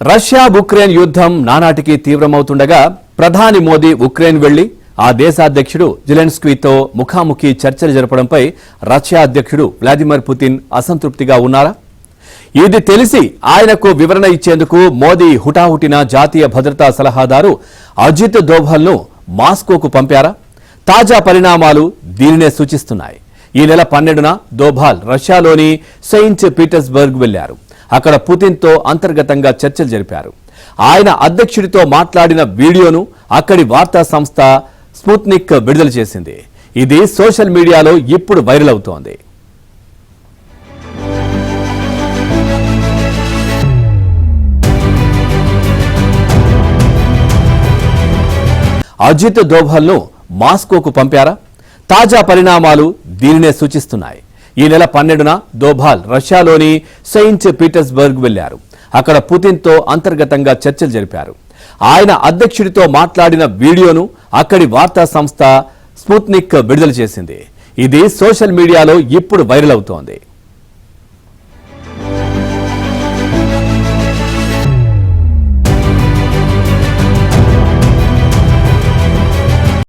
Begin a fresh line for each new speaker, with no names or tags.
Russia Ukraine యుద్ధం నానాటికి తీవ్రమవుతుండగా ప్రధాని మోదీ ఉక్రెయిన్ వెళ్లి ఆ దేశ అధ్యక్షుడు జెలెన్స్కీతో ముఖాముఖి చర్చలు జరపడంపై రష్యా అధ్యక్షుడు వ్లాదిమిర్ పుతిన్ అసంతృప్తిగా ఉన్నారా? ఇది తెలిసి ఆయనకు వివరణ ఇచ్చేందుకు మోదీ హుటాహుటిన జాతీయ భద్రతా సలహాదారు అజిత్ దోభల్ను మాస్కోకు పంపారా? తాజా పరిణామాలు దీనినే సూచిస్తున్నాయి. ఈ నెల 12న దోభాల్ రష్యాలోని సెయింట్ పీటర్స్బర్గ్ వెళ్లారు. అక్కడ పుతిన్తో అంతర్గతంగా చర్చలు జరిపారు. ఆయన అధ్యక్షుడితో మాట్లాడిన వీడియోను అక్కడి వార్తా సంస్థ స్పుత్నిక్ విడుదల చేసింది. ఇది సోషల్ మీడియాలో ఇప్పుడు వైరల్ అవుతోంది. అజిత్ దోభల్ను మాస్కోకు పంపారా? తాజా పరిణామాలు దీనినే సూచిస్తున్నాయి. ఈ నెల 12న దోభాల్ రష్యాలోని సెయింట్ పీటర్స్బర్గ్ వెళ్లారు. అక్కడ పుతిన్తో అంతర్గతంగా చర్చలు జరిపారు. ఆయన అధ్యక్షుడితో మాట్లాడిన వీడియోను అక్కడి వార్తా సంస్థ స్పుత్నిక్ విడుదల చేసింది. ఇది సోషల్ మీడియాలో ఇప్పుడు వైరల్ అవుతోంది.